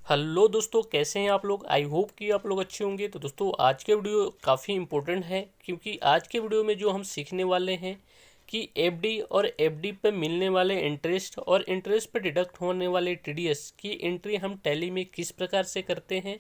Hello दोस्तों, कैसे हैं आप लोग। आई होप कि आप लोग अच्छे होंगे। तो दोस्तों आज के वीडियो काफ़ी इम्पोर्टेंट है, क्योंकि आज के वीडियो में जो हम सीखने वाले हैं कि एफडी और एफडी पे मिलने वाले इंटरेस्ट और इंटरेस्ट पे डिडक्ट होने वाले टीडीएस की एंट्री हम टैली में किस प्रकार से करते हैं।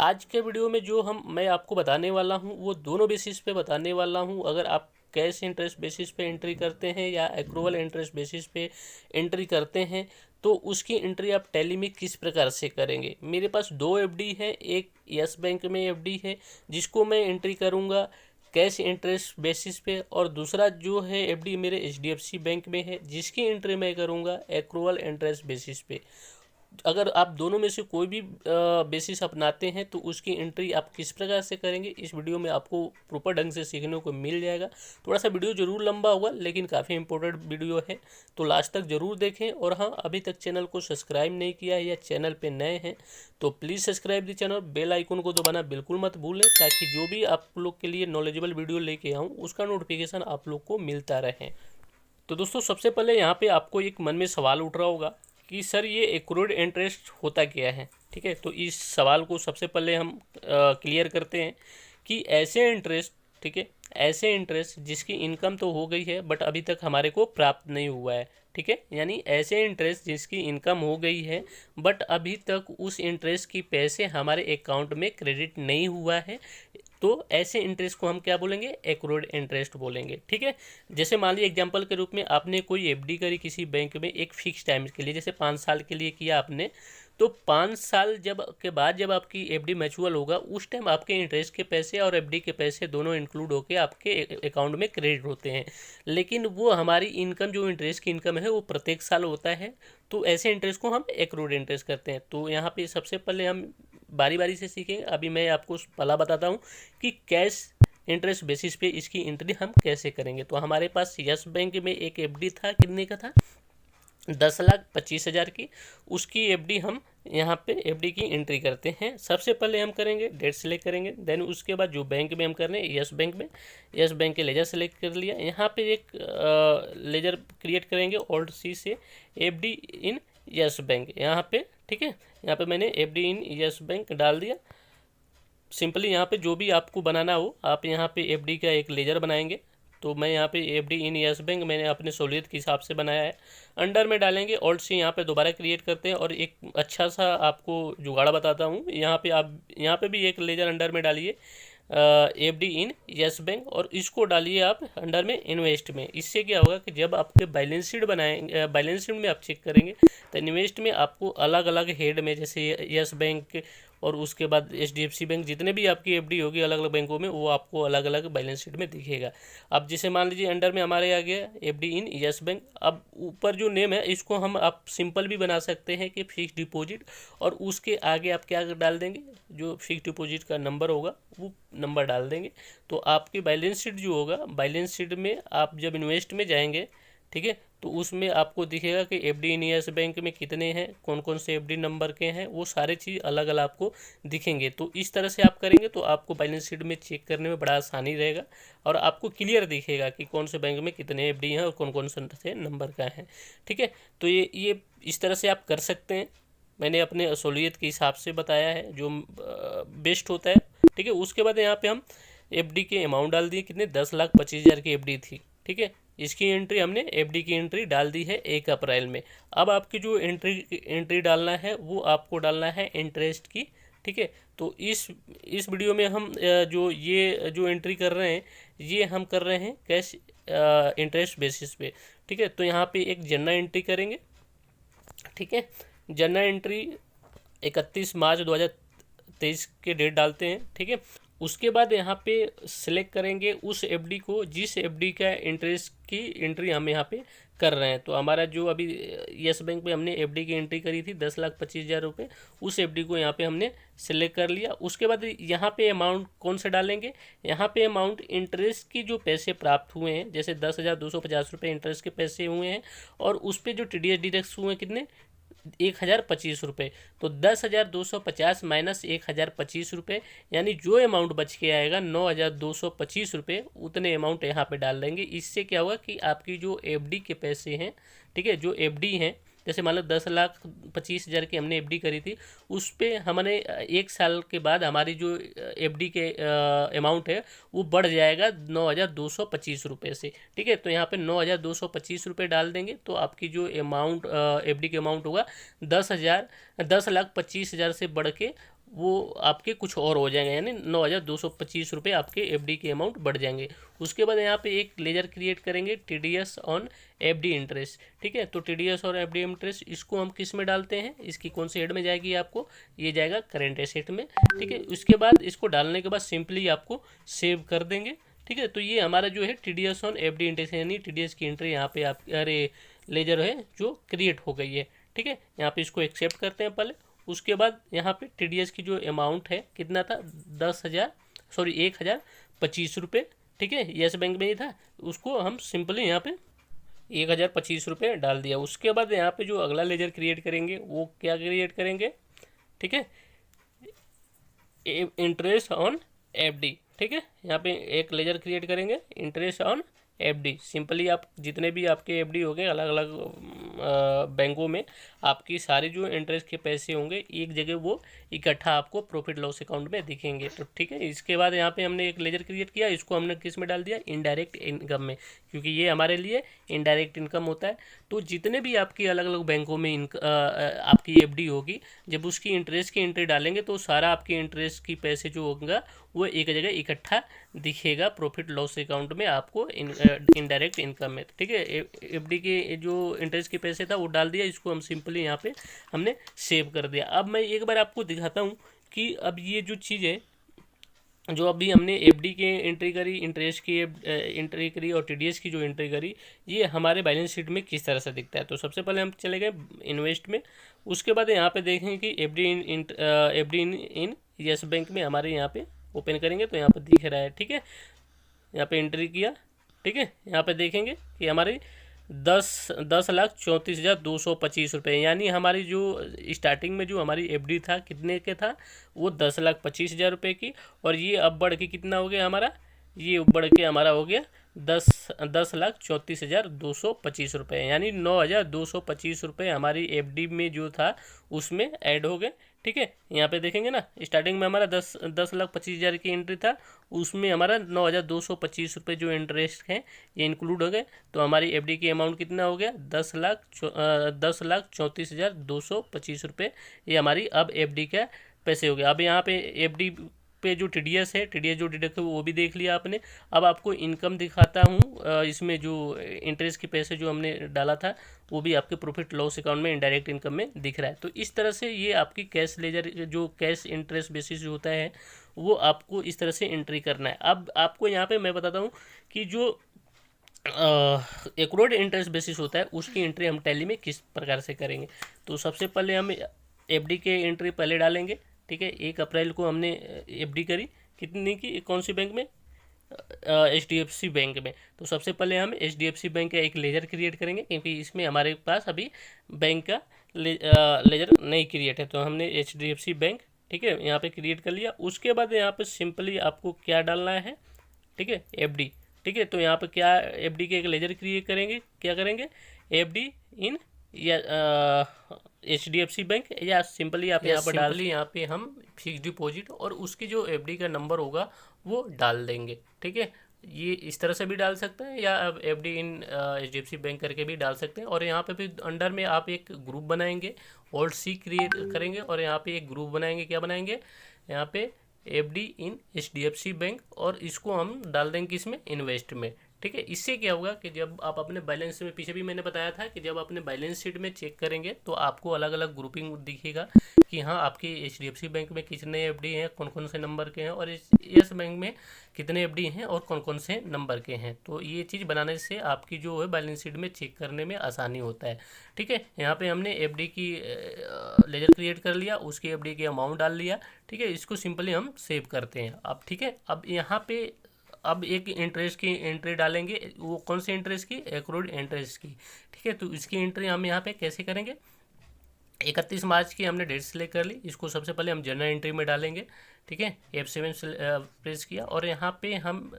आज के वीडियो में जो मैं आपको बताने वाला हूं वो दोनों बेसिस पे बताने वाला हूं। अगर आप कैश इंटरेस्ट बेसिस पे एंट्री करते हैं या एक्रूवल इंटरेस्ट बेसिस पे एंट्री करते हैं तो उसकी एंट्री आप टैली में किस प्रकार से करेंगे। मेरे पास दो एफडी है, एक यस बैंक में एफडी है जिसको मैं एंट्री करूंगा कैश इंटरेस्ट बेसिस पे, और दूसरा जो है एफडी मेरे एचडीएफसी बैंक में है जिसकी एंट्री मैं करूंगा एक्रूवल इंटरेस्ट बेसिस पे। अगर आप दोनों में से कोई भी बेसिस अपनाते हैं तो उसकी एंट्री आप किस प्रकार से करेंगे इस वीडियो में आपको प्रॉपर ढंग से सीखने को मिल जाएगा। थोड़ा सा वीडियो ज़रूर लंबा होगा लेकिन काफ़ी इंपॉर्टेंट वीडियो है, तो लास्ट तक ज़रूर देखें। और हाँ, अभी तक चैनल को सब्सक्राइब नहीं किया है या चैनल पे नए हैं तो please subscribe the channel, bell icon को दबाना बिल्कुल मत भूलें, ताकि जो भी आप लोग के लिए नॉलेजेबल वीडियो लेके आऊँ उसका नोटिफिकेशन आप लोग को मिलता रहे। तो दोस्तों सबसे पहले यहाँ पे आपको एक मन में सवाल उठ रहा होगा कि सर ये एक्रूड इंटरेस्ट होता क्या है। ठीक है, तो इस सवाल को सबसे पहले हम क्लियर करते हैं कि ऐसे इंटरेस्ट, ठीक है, ऐसे इंटरेस्ट जिसकी इनकम तो हो गई है बट अभी तक हमारे को प्राप्त नहीं हुआ है। ठीक है, यानी ऐसे इंटरेस्ट जिसकी इनकम हो गई है बट अभी तक उस इंटरेस्ट की पैसे हमारे अकाउंट में क्रेडिट नहीं हुआ है, तो ऐसे इंटरेस्ट को हम क्या बोलेंगे, एक्रूड इंटरेस्ट बोलेंगे। ठीक है, जैसे मान लीजिए एग्जांपल के रूप में आपने कोई एफडी करी किसी बैंक में एक फिक्स टाइम के लिए, जैसे 5 साल के लिए किया आपने, तो 5 साल जब के बाद जब आपकी एफडी मैच्योर होगा उस टाइम आपके इंटरेस्ट के पैसे और एफडी के पैसे दोनों इंक्लूड होकर आपके अकाउंट में क्रेडिट होते हैं। लेकिन वो हमारी इनकम, जो इंटरेस्ट की इनकम है वो प्रत्येक साल होता है, तो ऐसे इंटरेस्ट को हम एक्रूड इंटरेस्ट करते हैं। तो यहाँ पे सबसे पहले हम बारी बारी से सीखेंगे। अभी मैं आपको पहला बताता हूँ कि कैश इंटरेस्ट बेसिस पे इसकी एंट्री हम कैसे करेंगे। तो हमारे पास यस बैंक में एक एफडी था, कितने का था, 10,25,000 की। उसकी एफडी हम यहाँ पे एफडी की एंट्री करते हैं। सबसे पहले हम करेंगे डेट सेलेक्ट करेंगे, देन उसके बाद जो बैंक में हम कर रहे हैं यस बैंक में, यस बैंक के लेजर सेलेक्ट कर लिया। यहाँ पे एक लेजर क्रिएट करेंगे ऑल्ट सी से, एफडी इन यस बैंक यहाँ पे। ठीक है, यहाँ पे मैंने एफडी इन यस बैंक डाल दिया। सिंपली यहाँ पे जो भी आपको बनाना हो आप यहाँ पे एफडी का एक लेजर बनाएंगे। तो मैं यहाँ पे एफडी इन यस बैंक मैंने अपने सहूलियत के हिसाब से बनाया है। अंडर में डालेंगे ऑल्ट सी, यहाँ पे दोबारा क्रिएट करते हैं। और एक अच्छा सा आपको जुगाड़ बताता हूँ, यहाँ पे आप यहाँ पे भी एक लेजर अंडर में डालिए एफडी इन यस बैंक, और इसको डालिए आप अंडर में इन्वेस्ट में। इससे क्या होगा कि जब आपके बैलेंस शीट बनाएंगे, बैलेंस शीट में आप चेक करेंगे तो इन्वेस्ट में आपको अलग अलग हेड में, जैसे यस बैंक और उसके बाद एचडीएफसी बैंक, जितने भी आपकी एफडी होगी अलग अलग बैंकों में, वो आपको अलग अलग बैलेंस शीट में दिखेगा। अब जैसे मान लीजिए अंडर में हमारे आ गया एफडी इन यस बैंक। अब ऊपर जो नेम है इसको हम आप सिंपल भी बना सकते हैं कि फिक्स डिपॉजिट, और उसके आगे आप क्या डाल देंगे, जो फिक्स डिपॉजिट का नंबर होगा वो नंबर डाल देंगे। तो आपकी बैलेंस शीट जो होगा, बैलेंस शीट में आप जब इन्वेस्ट में जाएंगे, ठीक है, तो उसमें आपको दिखेगा कि एफडी इन यस बैंक में कितने हैं, कौन कौन से एफडी नंबर के हैं, वो सारे चीज़ अलग अलग आपको दिखेंगे। तो इस तरह से आप करेंगे तो आपको बैलेंस शीट में चेक करने में बड़ा आसानी रहेगा और आपको क्लियर दिखेगा कि कौन से बैंक में कितने एफडी हैं और कौन कौन से नंबर का है। ठीक है, तो ये इस तरह से आप कर सकते हैं। मैंने अपने असोलियत के हिसाब से बताया है जो बेस्ट होता है। ठीक है, उसके बाद यहाँ पे हम एफडी के अमाउंट डाल दिए, कितने, 10,25,000 की एफडी थी। ठीक है, इसकी एंट्री हमने एफडी की एंट्री डाल दी है 1 अप्रैल में। अब आपकी जो एंट्री डालना है वो आपको डालना है इंटरेस्ट की। ठीक है, तो इस वीडियो में हम जो एंट्री कर रहे हैं ये हम कर रहे हैं कैश इंटरेस्ट बेसिस पे। ठीक है, तो यहाँ पे एक जनरल एंट्री करेंगे। ठीक है, जनरल एंट्री 31 मार्च 2023 के डेट डालते हैं। ठीक है, उसके बाद यहाँ पे सिलेक्ट करेंगे उस एफडी को जिस एफडी का इंटरेस्ट की एंट्री हम यहाँ पे कर रहे हैं। तो हमारा जो अभी यस बैंक में हमने एफडी की एंट्री करी थी 10,25,000 रुपये, उस एफडी को यहाँ पे हमने सिलेक्ट कर लिया। उसके बाद यहाँ पे अमाउंट कौन से डालेंगे, यहाँ पे अमाउंट इंटरेस्ट की जो पैसे प्राप्त हुए हैं, जैसे 10,250 रुपये इंटरेस्ट के पैसे हुए हैं और उस पर जो टीडीएस डिडक्ट हुए हैं कितने, 1,025 रुपये। तो 10,250 माइनस 1,025 रुपये, यानी जो अमाउंट बच के आएगा 9,225 रुपये, उतने अमाउंट यहाँ पे डाल देंगे। इससे क्या होगा कि आपकी जो एफडी के पैसे हैं, ठीक है, जो एफडी हैं, जैसे मान लो 10,25,000 की हमने एफडी करी थी, उस पे हमने 1 साल के बाद हमारी जो एफडी के अमाउंट है वो बढ़ जाएगा 9,225 रुपये से। ठीक है, तो यहाँ पे 9,225 रुपये डाल देंगे तो आपकी जो अमाउंट एफडी का अमाउंट होगा 10,25,000 से बढ़ के वो आपके कुछ और हो जाएंगे, यानी 9,225 रुपये आपके एफडी के अमाउंट बढ़ जाएंगे। उसके बाद यहाँ पे एक लेजर क्रिएट करेंगे टीडीएस ऑन एफडी इंटरेस्ट। ठीक है, तो टीडीएस और एफडी इंटरेस्ट इसको हम किस में डालते हैं, इसकी कौन सी हेड में जाएगी आपको, ये जाएगा करेंट एसेट में। ठीक है, उसके बाद इसको डालने के बाद सिंपली आपको सेव कर देंगे। ठीक है, तो ये हमारा जो है टीडीएस ऑन एफडी इंटरेस्ट यानी टीडीएस की एंट्री यहाँ पे आप लेजर है जो क्रिएट हो गई है। ठीक है, यहाँ पे इसको एक्सेप्ट करते हैं पहले। उसके बाद यहाँ पे टीडीएस की जो अमाउंट है कितना था, 1,025 रुपये। ठीक है, यस बैंक में ही था, उसको हम सिंपली यहाँ पे 1,025 रुपये डाल दिया। उसके बाद यहाँ पे जो अगला लेजर क्रिएट करेंगे वो क्या क्रिएट करेंगे, ठीक है, इंटरेस्ट ऑन एफडी। ठीक है, यहाँ पे एक लेजर क्रिएट करेंगे इंटरेस्ट ऑन एफडी। सिंपली आप जितने भी आपके एफडी हो गए अलग अलग बैंकों में, आपकी सारी जो इंटरेस्ट के पैसे होंगे एक जगह वो इकट्ठा आपको प्रॉफिट लॉस अकाउंट में दिखेंगे। तो ठीक है, इसके बाद यहाँ पे हमने एक लेजर क्रिएट किया, इसको हमने किस में डाल दिया, इनडायरेक्ट इनकम में, क्योंकि ये हमारे लिए इनडायरेक्ट इनकम होता है। तो जितने भी आपकी अलग अलग बैंकों में आपकी एफडी होगी, जब उसकी इंटरेस्ट की एंट्री डालेंगे तो सारा आपके इंटरेस्ट की पैसे जो होगा वो एक जगह इकट्ठा दिखेगा प्रॉफिट लॉस अकाउंट में आपको इनडायरेक्ट इनकम में। ठीक है, एफडी के जो इंटरेस्ट के पैसे था वो डाल दिया, इसको हम सिंपली यहाँ पे हमने सेव कर दिया। अब मैं एक बार आपको दिखाता हूँ कि अब ये जो चीज़ है जो अभी हमने एफडी के एंट्री करी, इंटरेस्ट की एंट्री करी और टीडीएस की जो एंट्री करी, ये हमारे बैलेंस शीट में किस तरह से दिखता है। तो सबसे पहले हम चले गए इन्वेस्ट में। उसके बाद यहाँ पे देखेंगे कि एफडी इन यस बैंक में हमारे यहाँ पे ओपन करेंगे तो यहाँ पर दिख रहा है। ठीक है, यहाँ पे एंट्री किया। ठीक है, यहाँ पे देखेंगे कि हमारी 10,34,225 रुपये, यानी हमारी जो स्टार्टिंग में जो हमारी एफडी था कितने के था, वो 10,25,000 रुपये की, और ये अब बढ़ के कितना हो गया हमारा, ये बढ़ के हमारा हो गया 10,34,225 रुपये, यानी 9,225 रुपये हमारी एफडी में जो था उसमें ऐड हो गए। ठीक है, यहाँ पे देखेंगे ना, स्टार्टिंग में हमारा 10,25,000 की एंट्री था, उसमें हमारा 9,225 रुपये जो इंटरेस्ट है ये इंक्लूड हो गए। तो हमारी एफडी की अमाउंट कितना हो गया, 10,34,225 रुपये, ये हमारी अब एफडी का पैसे हो गए। अब यहाँ पे एफडी पे जो टीडीएस है, टीडीएस जो डिडक्ट है वो भी देख लिया आपने। अब आपको इनकम दिखाता हूँ, इसमें जो इंटरेस्ट के पैसे जो हमने डाला था वो भी आपके प्रॉफिट लॉस अकाउंट में इनडायरेक्ट इनकम में दिख रहा है। तो इस तरह से ये आपकी कैश लेजर जो कैश इंटरेस्ट बेसिस जो होता है वो आपको इस तरह से एंट्री करना है। अब आपको यहाँ पे मैं बताता हूँ कि जो एक्रूड इंटरेस्ट बेसिस होता है उसकी एंट्री हम टैली में किस प्रकार से करेंगे। तो सबसे पहले हम एफडी के एंट्री पहले डालेंगे। ठीक है, 1 अप्रैल को हमने एफडी करी, कितनी की, कौन सी बैंक में, HDFC बैंक में। तो सबसे पहले हम HDFC बैंक का एक लेजर क्रिएट करेंगे, क्योंकि इसमें हमारे पास अभी बैंक का लेजर नहीं क्रिएट है। तो हमने HDFC बैंक, ठीक है, यहाँ पे क्रिएट कर लिया। उसके बाद यहाँ पे सिंपली आपको क्या डालना है, ठीक है, एफडी। ठीक है, तो यहाँ पे क्या एफडी के एक लेजर क्रिएट करेंगे, क्या करेंगे, एफडी इन या HDFC बैंक, या सिंपली आप यहाँ पर डाल ली, यहाँ पे हम फिक्स डिपॉजिट और उसकी जो एफडी का नंबर होगा वो डाल देंगे। ठीक है, ये इस तरह से भी डाल सकते हैं या अब एफडी इन HDFC बैंक करके भी डाल सकते हैं। और यहाँ पे भी अंडर में आप एक ग्रुप बनाएंगे, ऑल्ट सी क्रिएट करेंगे और यहाँ पे एक ग्रुप बनाएंगे, क्या बनाएंगे, यहाँ पे एफडी इन HDFC बैंक, और इसको हम डाल देंगे किसमें, इन्वेस्ट में। ठीक है, इससे क्या होगा कि जब आप अपने बैलेंस में, पीछे भी मैंने बताया था कि जब अपने बैलेंस शीट में चेक करेंगे तो आपको अलग अलग ग्रुपिंग दिखेगा कि हाँ आपकी HDFC बैंक में कितने एफडी हैं, कौन कौन से नंबर के हैं, और यस बैंक में कितने एफडी हैं और कौन कौन से नंबर के हैं। तो ये चीज़ बनाने से आपकी जो है बैलेंस शीट में चेक करने में आसानी होता है। ठीक है, यहाँ पे हमने एफडी की लेजर क्रिएट कर लिया, उसकी एफडी की अमाउंट डाल लिया। ठीक है, इसको सिंपली हम सेव करते हैं। अब ठीक है, अब यहाँ पे अब एक इंटरेस्ट की एंट्री डालेंगे, वो कौन सी इंटरेस्ट की, एक्रूड इंटरेस्ट की। ठीक है, तो इसकी एंट्री हम यहाँ पे कैसे करेंगे, 31 मार्च की हमने डेट सेलेक्ट कर ली, इसको सबसे पहले हम जनरल एंट्री में डालेंगे। ठीक है, F7 प्रेस किया और यहाँ पे हम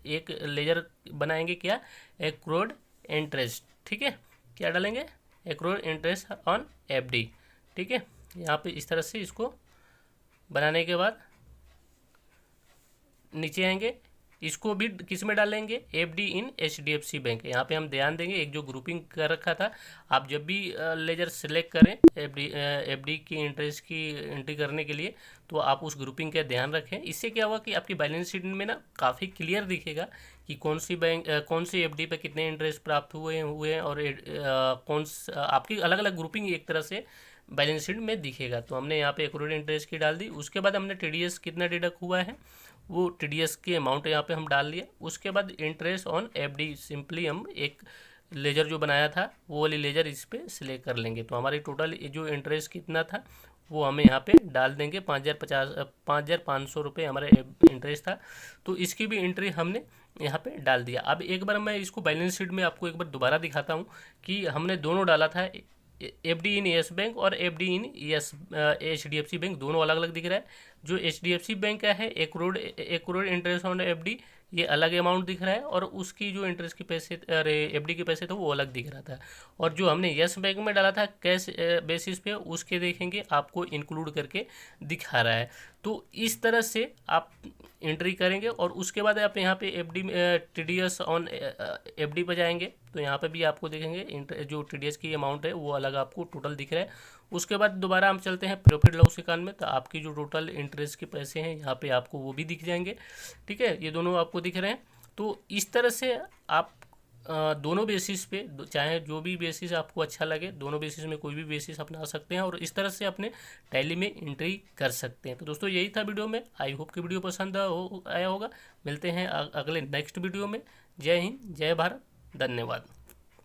एक लेजर बनाएंगे, क्या, एक्रूड इंटरेस्ट। ठीक है, क्या डालेंगे, एक्रूड इंटरेस्ट ऑन एफडी। ठीक है, यहाँ पे इस तरह से इसको बनाने के बाद नीचे आएंगे, इसको भी किस में डालेंगे, एफडी इन एचडीएफसी बैंक। यहाँ पे हम ध्यान देंगे, एक जो ग्रुपिंग कर रखा था, आप जब भी लेजर सेलेक्ट करें एफडी की इंटरेस्ट की एंट्री करने के लिए, तो आप उस ग्रुपिंग का ध्यान रखें। इससे क्या होगा कि आपकी बैलेंस शीट में ना काफ़ी क्लियर दिखेगा कि कौन सी एफडी पे कितने इंटरेस्ट प्राप्त हुए हैं और आपकी अलग अलग ग्रुपिंग एक तरह से बैलेंस शीट में दिखेगा। तो हमने यहाँ पे एक्रूड इंटरेस्ट की डाल दी। उसके बाद हमने टीडीएस कितना डिडक्ट हुआ है वो टीडीएस की अमाउंट यहाँ पे हम डाल लिया। उसके बाद इंटरेस्ट ऑन एफडी, सिंपली हम एक लेजर जो बनाया था वो वाली लेजर इस पर सिलेक्ट कर लेंगे। तो हमारी टोटल जो इंटरेस्ट कितना था वो हमें यहाँ पे डाल देंगे, 5,500 रुपये हमारा इंटरेस्ट था। तो इसकी भी एंट्री हमने यहाँ पे डाल दिया। अब एक बार मैं इसको बैलेंस शीट में आपको एक बार दोबारा दिखाता हूँ कि हमने दोनों डाला था, एफडी इन यस बैंक और एफडी इन एचडीएफसी बैंक, दोनों अलग अलग दिख रहा है। जो एचडीएफसी बैंक का है एक्रूड इंटरेस्ट ऑन एफडी, ये अलग अमाउंट दिख रहा है, और उसकी जो इंटरेस्ट के पैसे एफडी के पैसे थे वो अलग दिख रहा था। और जो हमने यस बैंक में डाला था कैश बेसिस पे, उसके देखेंगे आपको इंक्लूड करके दिखा रहा है। तो इस तरह से आप एंट्री करेंगे। और उसके बाद आप यहाँ पे एफडी टीडीएस ऑन एफडी पर जाएंगे तो यहाँ पे भी आपको देखेंगे जो टीडीएस की अमाउंट है वो अलग आपको टोटल दिख रहा है। उसके बाद दोबारा हम चलते हैं प्रॉफिट लॉस अकाउंट में, तो आपकी जो टोटल इंटरेस्ट के पैसे हैं यहाँ पे आपको वो भी दिख जाएंगे। ठीक है, ये दोनों आपको दिख रहे हैं। तो इस तरह से आप दोनों बेसिस पे, चाहे जो भी बेसिस आपको अच्छा लगे, दोनों बेसिस में कोई भी बेसिस अपना सकते हैं और इस तरह से अपने टैली में एंट्री कर सकते हैं। तो दोस्तों यही था वीडियो में। आई होप कि वीडियो पसंद आया होगा। मिलते हैं अगले नेक्स्ट वीडियो में। जय हिंद, जय भारत, धन्यवाद।